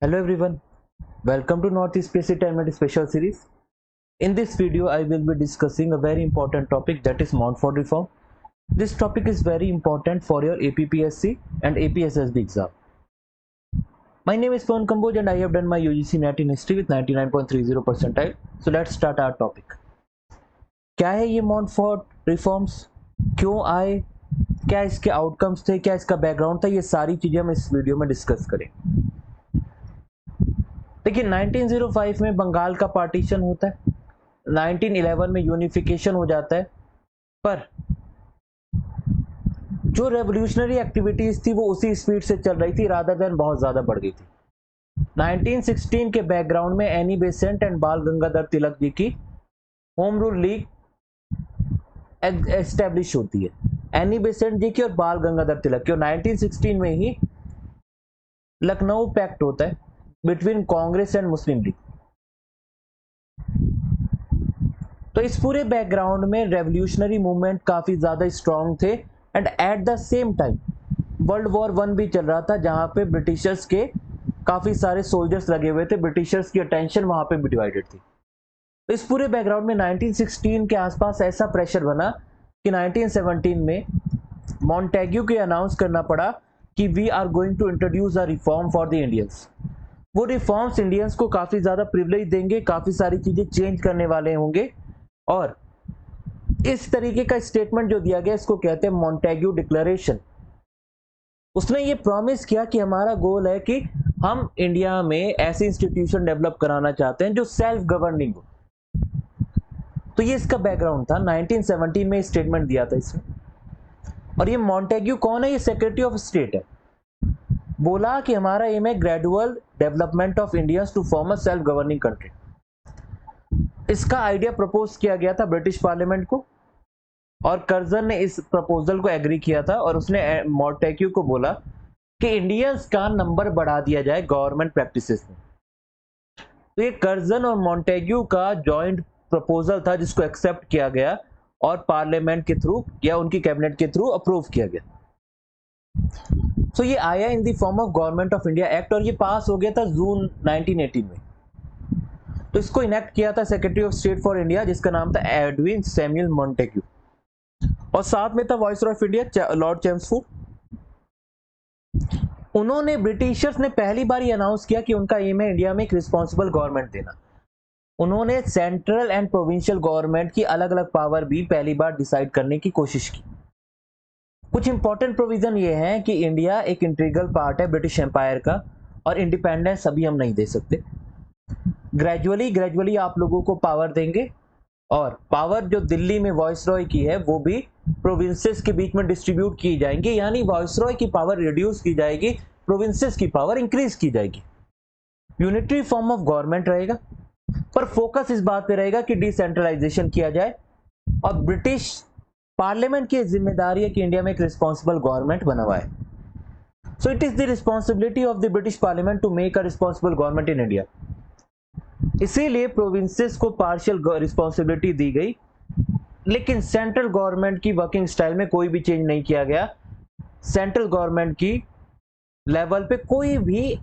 Hello everyone, welcome to Northeast PSC Time special series. In this video, I will be discussing a very important topic, that is Montfort reform. This topic is very important for your APPSC and APSSB exam. My name is Pawan Kamboj and I have done my UGC NET in history with 99.30 percentile. So let's start our topic. क्या है ये Montfort reforms? क्यों आए? क्या इसके outcomes थे? क्या इसका बैकग्राउंड था? ये सारी चीजें हम इस वीडियो में डिस्कस करें। देखिए 1905 में बंगाल का पार्टीशन होता है, 1911 में यूनिफिकेशन हो जाता है, पर जो रेवोल्यूशनरी एक्टिविटीज थी वो उसी स्पीड से चल रही थी, रादर देन बहुत ज्यादा बढ़ गई थी। 1916 के बैकग्राउंड में एनी बेसेंट एंड बाल गंगाधर तिलक जी की होम रूल लीग एस्टेब्लिश होती है, एनी बेसेंट जी की और बाल गंगाधर तिलक की। और 1916 में ही लखनऊ पैक्ट होता है between Congress and Muslim league. तो इस पूरे बैकग्राउंड में रेवोल्यूशनरी मूवमेंट काफी ज्यादा स्ट्रांग थे and at the same time world war 1 भी चल रहा था, जहां पे ब्रिटिशर्स के काफी सारे सोल्जर्स लगे हुए थे, ब्रिटिशर्स की अटेंशन वहां पे भी डिवाइडेड थी। तो इस पूरे बैकग्राउंड में 1916 के आसपास ऐसा प्रेशर बना कि 1917 में मॉन्टेग्यू को अनाउंस करना पड़ा कि we are going to introduce a reform for the Indians. वो रिफॉर्म्स इंडियंस को काफी ज्यादा प्रिविलेज देंगे, काफी सारी चीजें चेंज करने वाले होंगे, और इस तरीके का स्टेटमेंट जो दिया गया इसको कहते हैं मॉन्टेग्यू डिक्लेरेशन। उसने ये प्रॉमिस किया कि हमारा गोल है कि हम इंडिया में ऐसे इंस्टीट्यूशन डेवलप कराना चाहते हैं जो सेल्फ गवर्निंग हो। तो ये इसका बैकग्राउंड था, 1917 में स्टेटमेंट दिया था इसने। और ये मॉन्टेग्यू कौन है? ये सेक्रेटरी ऑफ स्टेट है। बोला कि हमारा एम है gradual development of India to form a self governing country. इसका आइडिया प्रपोज किया गया था ब्रिटिश पार्लियामेंट को, और कर्जन ने इस प्रपोजल को एग्री किया था, और उसने मॉन्टेग्यू को बोला कि इंडियंस का नंबर बढ़ा दिया जाए गवर्नमेंट प्रैक्टिसेस में। तो ये कर्जन और मॉन्टेग्यू का जॉइंट प्रपोजल था, जिसको एक्सेप्ट किया गया और पार्लियामेंट के थ्रू या उनकी कैबिनेट के थ्रू अप्रूव किया गया। सो ये आया in the form of government of India act, और ये पास हो गया था जून 1918 में। तो इसको इनेक्ट किया था secretary of state for India, जिसका नाम था एडविन सैमुअल मॉन्टेग्यू, और साथ में था viceroy of India Lord Chelmsford. उन्होंने, ब्रिटिशर्स ने पहली बार ये अनाउंस किया कि उनका एम है इंडिया में एक रिस्पॉन्सिबल गवर्नमेंट देना। उन्होंने सेंट्रल एंड प्रोविंशियल गवर्नमेंट की अलग अलग पावर भी पहली बार डिसाइड करने की कोशिश की। कुछ इंपॉर्टेंट प्रोविजन ये है कि इंडिया एक इंटीग्रल पार्ट है ब्रिटिश एम्पायर का, और इंडिपेंडेंस अभी हम नहीं दे सकते। ग्रेजुअली आप लोगों को पावर देंगे, और पावर जो दिल्ली में वाइसरॉय की है वो भी प्रोविंसेस के बीच में डिस्ट्रीब्यूट की जाएंगे, यानी वाइसरॉय की पावर रिड्यूस की जाएगी, प्रोविंसेस की पावर इंक्रीज की जाएगी। यूनिटरी फॉर्म ऑफ गवर्नमेंट रहेगा, पर फोकस इस बात पे रहेगा कि डिसेंट्रलाइजेशन किया जाए, और ब्रिटिश पार्लियामेंट की जिम्मेदारी है कि इंडिया में एक रिस्पॉन्सिबल गवर्नमेंट बनवाए। So it is the responsibility of the British parliament to make a responsible government in India. इसीलिए प्रोविंसेस को पार्शियल रिस्पॉन्सिबिलिटी दी गई, लेकिन सेंट्रल गवर्नमेंट की वर्किंग स्टाइल में कोई भी चेंज नहीं किया गया। सेंट्रल गवर्नमेंट की लेवल पे कोई भी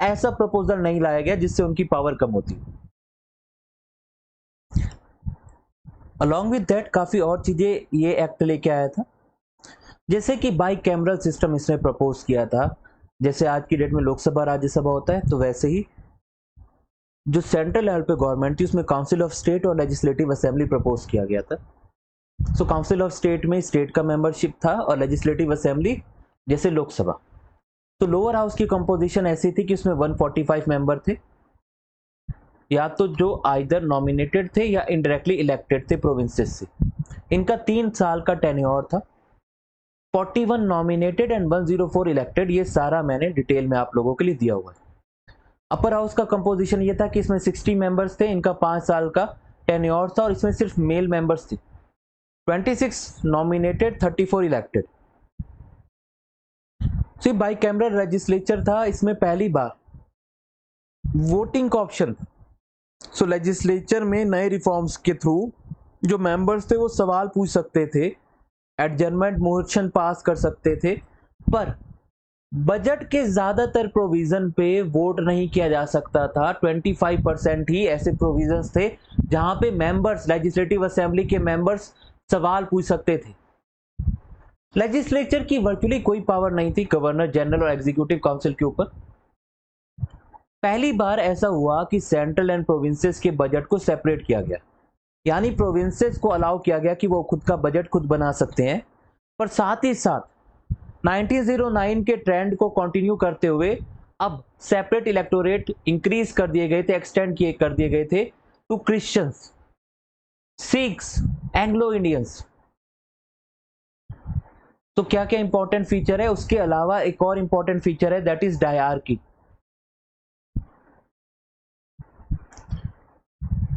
ऐसा प्रपोजल नहीं लाया गया जिससे उनकी पावर कम होती। अलॉन्ग विद दैट काफी और चीजें ये एक्ट लेके आया था, जैसे कि बाई कैमरल सिस्टम इसने प्रपोज किया था। जैसे आज की डेट में लोकसभा राज्यसभा होता है, तो वैसे ही जो सेंट्रल लेवल पे गवर्नमेंट थी उसमें काउंसिल ऑफ स्टेट और लेजिस्लेटिव असेंबली प्रपोज किया गया था। सो काउंसिल ऑफ स्टेट में स्टेट का मेंबरशिप था, और लेजिस्लेटिव असेंबली जैसे लोकसभा। तो लोअर हाउस की कंपोजिशन ऐसी थी कि उसमें 145 मेंबर थे, या तो जो आइदर नॉमिनेटेड थे या इनडायरेक्टली इलेक्टेड थे प्रोविंसेस से। इनका 3 साल का टेन्योर था। 41 नॉमिनेटेड एंड 104 इलेक्टेड, ये सारा मैंने डिटेल में आप लोगों के लिए दिया हुआ है। अपर हाउस का कंपोजिशन ये था कि इसमें 60 मेंबर्स थे, इनका 5 साल का टेन्योर था, और इसमें सिर्फ मेल मेंबर्स थे। 26 नॉमिनेटेड, 34 इलेक्टेड। सिर्फ बाई कैमरल लेजिस्लेचर था, इसमें पहली बार वोटिंग का ऑप्शन। सो लेजिस्लेचर में नए रिफॉर्म्स के थ्रू जो मेंबर्स थे वो सवाल पूछ सकते थे, एडजर्नमेंट मोशन पास कर सकते थे, पर बजट के ज्यादातर प्रोविजन पे वोट नहीं किया जा सकता था। 25% ही ऐसे प्रोविजंस थे जहां पे मेंबर्स, लेजिस्लेटिव असेंबली के मेंबर्स सवाल पूछ सकते थे। लेजिस्लेचर की वर्चुअली कोई पावर नहीं थी गवर्नर जनरल और एग्जीक्यूटिव काउंसिल के ऊपर। पहली बार ऐसा हुआ कि सेंट्रल एंड प्रोविंसेस के बजट को सेपरेट किया गया, यानी प्रोविंसेस को अलाउ किया गया कि वो खुद का बजट खुद बना सकते हैं। पर साथ ही साथ 1909 के ट्रेंड को कंटिन्यू करते हुए अब सेपरेट इलेक्टोरेट इंक्रीज कर दिए गए थे, एक्सटेंड किए कर दिए गए थे to Christians, Sikhs, Anglo Indians. तो क्या क्या इंपॉर्टेंट फीचर है? उसके अलावा एक और इंपॉर्टेंट फीचर है, दैट इज डायरकी।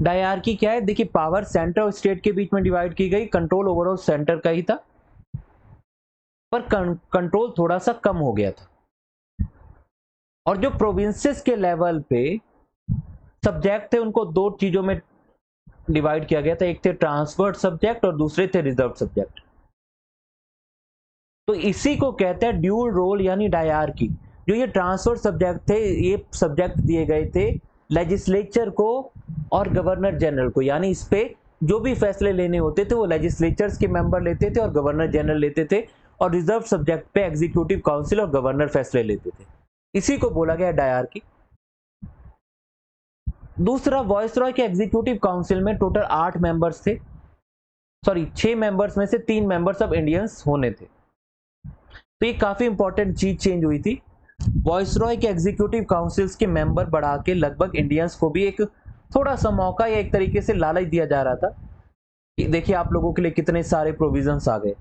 डायरकी क्या है? देखिए, पावर सेंटर और स्टेट के बीच में डिवाइड की गई, कंट्रोल ओवरऑल सेंटर का ही था, पर कंट्रोल थोड़ा सा कम हो गया था। और जो प्रोविंसेस के लेवल पे सब्जेक्ट थे उनको दो चीजों में डिवाइड किया गया था, एक थे ट्रांसफर्ड सब्जेक्ट और दूसरे थे रिजर्व सब्जेक्ट। तो इसी को कहते हैं ड्यूल रोल यानी डायरकी। जो ये ट्रांसफर सब्जेक्ट थे, ये सब्जेक्ट दिए गए थे लेजिस्लेचर को और गवर्नर जनरल को, यानी इस पे जो भी फैसले लेने होते थे वो लेजिस्लेचर्स के मेंबर लेते थे और गवर्नर जनरल लेते थे, और रिजर्व सब्जेक्ट पे एग्जीक्यूटिव काउंसिल और गवर्नर फैसले लेते थे। इसी को बोला गया डायरकी। दूसरा, वॉइसरॉय के एग्जीक्यूटिव काउंसिल में टोटल 8 मेंबर्स थे, सॉरी 6 मेंबर्स में से 3 मेंबर्स अब इंडियंस होने थे। तो ये काफी इंपॉर्टेंट चीज चेंज हुई थी। वॉइसरॉय के एग्जीक्यूटिव काउंसिल्स के मेंबर बढ़ा के लगभग इंडियंस को भी एक थोड़ा सा मौका या एक तरीके से लालच दिया जा रहा था कि देखिए आप लोगों के लिए कितने सारे प्रोविजंस आ गए।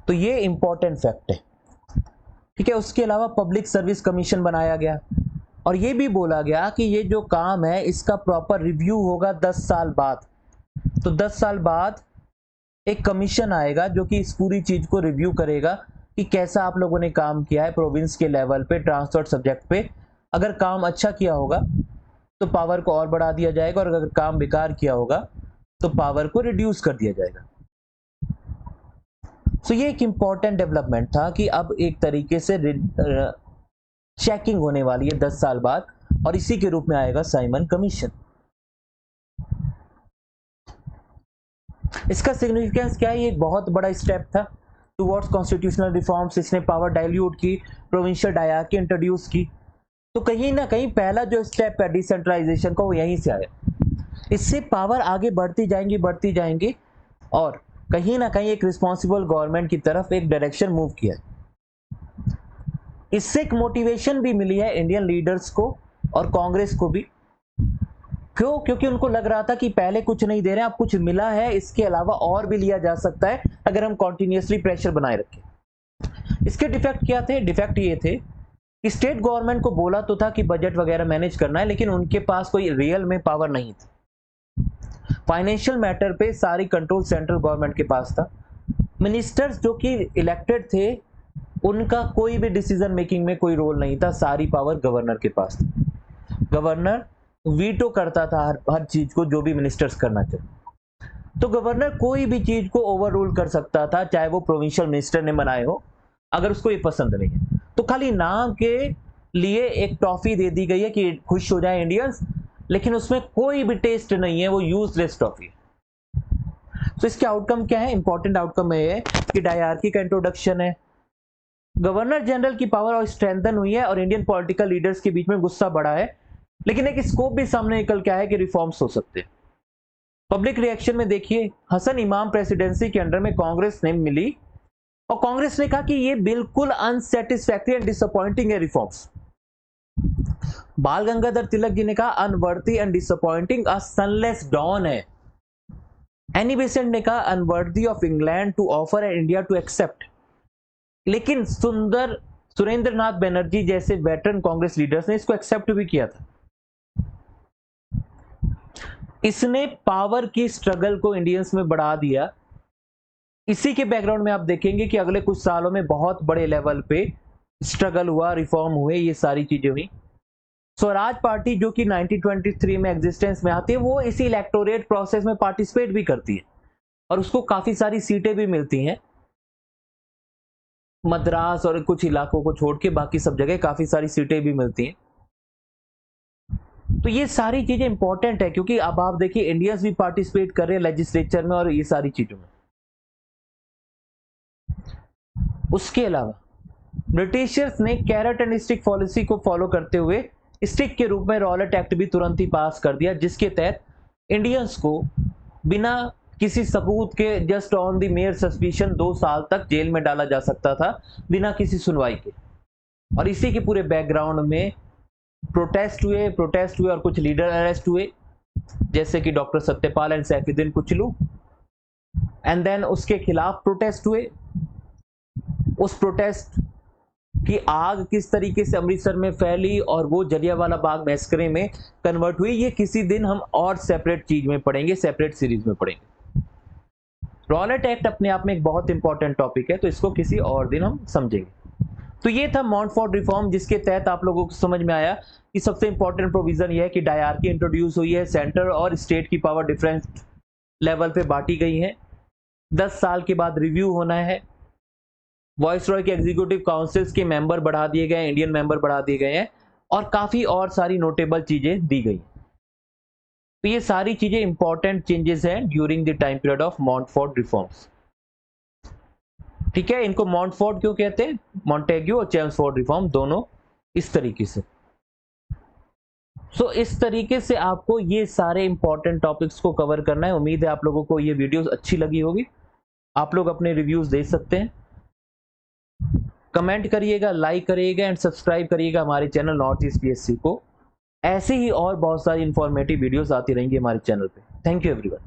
तो ये इंपॉर्टेंट फैक्ट है, ठीक है। उसके अलावा पब्लिक सर्विस कमीशन बनाया गया और ये भी बोला गया कि ये जो काम है इसका प्रॉपर रिव्यू होगा 10 साल बाद। तो 10 साल बाद एक कमीशन आएगा जो कि इस पूरी चीज को रिव्यू करेगा कि कैसा आप लोगों ने काम किया है प्रोविंस के लेवल पे, ट्रांसफर सब्जेक्ट पे। अगर काम अच्छा किया होगा तो पावर को और बढ़ा दिया जाएगा, और अगर काम बेकार किया होगा तो पावर को रिड्यूस कर दिया जाएगा। तो ये एक इंपॉर्टेंट डेवलपमेंट था कि अब एक तरीके से चेकिंग होने वाली है 10 साल बाद, और इसी के रूप में आएगा साइमन कमीशन। इसका सिग्निफिकेंस क्या है? ये एक बहुत बड़ा स्टेप था टुवर्ड्स कॉन्स्टिट्यूशनल रिफॉर्म्स। इसने पावर डाइल्यूट की, प्रोविंशियल डायरकी इंट्रोड्यूस की। तो कहीं ना कहीं पहला जो स्टेप है डिसेंट्रलाइजेशन का वो यहीं से आया। इससे पावर आगे बढ़ती जाएंगी और कहीं ना कहीं एक रिस्पॉन्सिबल गवर्नमेंट की तरफ एक डायरेक्शन मूव किया। इससे एक मोटिवेशन भी मिली है इंडियन लीडर्स को और कांग्रेस को भी। क्यों? क्योंकि उनको लग रहा था कि पहले कुछ नहीं दे रहे हैं, अब कुछ मिला है, इसके अलावा और भी लिया जा सकता है अगर हम कॉन्टिन्यूसली प्रेशर बनाए रखें। इसके डिफेक्ट क्या थे? डिफेक्ट ये थे कि स्टेट गवर्नमेंट को बोला तो था कि बजट वगैरह मैनेज करना है, लेकिन उनके पास कोई रियल में पावर नहीं थी। फाइनेंशियल मैटर पे सारी कंट्रोल सेंट्रल गवर्नमेंट के पास था। मिनिस्टर्स जो कि इलेक्टेड थे उनका कोई भी डिसीजन मेकिंग में कोई रोल नहीं था, सारी पावर गवर्नर के पास थी। गवर्नर वीटो करता था हर चीज को जो भी मिनिस्टर्स करना चाहे। तो गवर्नर कोई भी चीज को ओवर रूल कर सकता था, चाहे वो प्रोविंशियल मिनिस्टर ने बनाए हो, अगर उसको ये पसंद नहीं है। तो खाली नाम के लिए एक टॉफी दे दी गई है कि खुश हो जाए इंडियंस, लेकिन उसमें कोई भी टेस्ट नहीं है, वो यूजलेस टॉफी। तो इसके आउटकम क्या है? इंपॉर्टेंट आउटकम ये है कि डायरकी का इंट्रोडक्शन है, गवर्नर जनरल की पावर और स्ट्रेंथन हुई है, और इंडियन पॉलिटिकल लीडर्स के बीच में गुस्सा बढ़ा है, लेकिन एक स्कोप भी सामने निकल के आया कि रिफॉर्म्स हो सकते हैं। पब्लिक रिएक्शन में देखिए, हसन इमाम प्रेसिडेंसी के अंडर में कांग्रेस ने मिली और कांग्रेस ने कहा कि ये बिल्कुल अनसेटिस्फैक्टरी एंड डिसअपॉइंटिंग है रिफॉर्म्स। बाल गंगाधर तिलक जी ने कहा unworthy and disappointing, a sunless dawn है। एनी बेसेंट ने कहा unworthy of England to offer and India to accept. लेकिन सुरेंद्र नाथ बनर्जी जैसे वेटरन कांग्रेस लीडर्स ने इसको एक्सेप्ट भी किया था। इसने पावर की स्ट्रगल को इंडियंस में बढ़ा दिया। इसी के बैकग्राउंड में आप देखेंगे कि अगले कुछ सालों में बहुत बड़े लेवल पे स्ट्रगल हुआ, रिफॉर्म हुए, ये सारी चीजें हुई। स्वराज पार्टी जो कि 1923 में एग्जिस्टेंस में आती है, वो इसी इलेक्टोरेट प्रोसेस में पार्टिसिपेट भी करती है और उसको काफी सारी सीटें भी मिलती हैं। मद्रास और कुछ इलाकों को छोड़ के बाकी सब जगह काफी सारी सीटें भी मिलती हैं। तो ये सारी चीजें इंपॉर्टेंट है क्योंकि अब आप देखिए इंडियंस भी पार्टिसिपेट कर रहे हैं लेजिस्लेचर में और ये सारी चीजों में। उसके अलावा ब्रिटिशर्स ने कैरेट एंड स्टिक पॉलिसी को फॉलो करते हुए स्टिक के रूप में रॉलेट एक्ट भी तुरंत ही पास कर दिया, जिसके तहत इंडियंस को बिना किसी सबूत के just on the mayor suspicion 2 साल तक जेल में डाला जा सकता था बिना किसी सुनवाई के। और इसी के पूरे बैकग्राउंड में प्रोटेस्ट हुए और कुछ लीडर अरेस्ट हुए, जैसे कि doctor Satyapal and Saifuddin Kitchlew. And then उसके खिलाफ प्रोटेस्ट हुए। उस प्रोटेस्ट की आग किस तरीके से अमृतसर में फैली और वो जलियांवाला बाग मैस्करे में कन्वर्ट हुई, ये किसी दिन हम और सेपरेट चीज में पढ़ेंगे, सेपरेट सीरीज में पढ़ेंगे। रॉलेट एक्ट अपने आप में एक बहुत इंपॉर्टेंट टॉपिक है, तो इसको किसी और दिन हम समझेंगे। तो ये था मॉन्टफोर्ट रिफॉर्म, जिसके तहत आप लोगों को समझ में आया कि सबसे इंपॉर्टेंट प्रोविजन यह है कि डायरार्की इंट्रोड्यूस हुई है, सेंटर और स्टेट की पावर डिफरेंस लेवल पे बांटी गई है, 10 साल के बाद रिव्यू होना है, वॉइसरॉय के एग्जीक्यूटिव काउंसिल्स के मेंबर बढ़ा दिए गए, इंडियन मेंबर बढ़ा दिए गए हैं, और काफी और सारी नोटेबल चीजें दी गई। तो ये सारी चीजें इंपॉर्टेंट चेंजेस हैं during the time period of Montford reforms. ठीक है, इनको मॉन्टफोर्ट क्यों कहते हैं? मॉन्टेग्यू और चेम्सफोर्ड रिफॉर्म दोनों इस तरीके से। सो इस तरीके से आपको ये सारे इंपॉर्टेंट टॉपिक्स को कवर करना है। उम्मीद है आप लोगों को ये वीडियोस अच्छी लगी होगी। आप लोग अपने रिव्यूज दे सकते हैं, कमेंट करिएगा, लाइक करिएगा एंड सब्सक्राइब करिएगा हमारे चैनल नॉर्थ ईस्ट पीएससी को। ऐसे ही और बहुत सारी इंफॉर्मेटिव वीडियोस आती रहेंगी हमारे चैनल पे। Thank you everyone.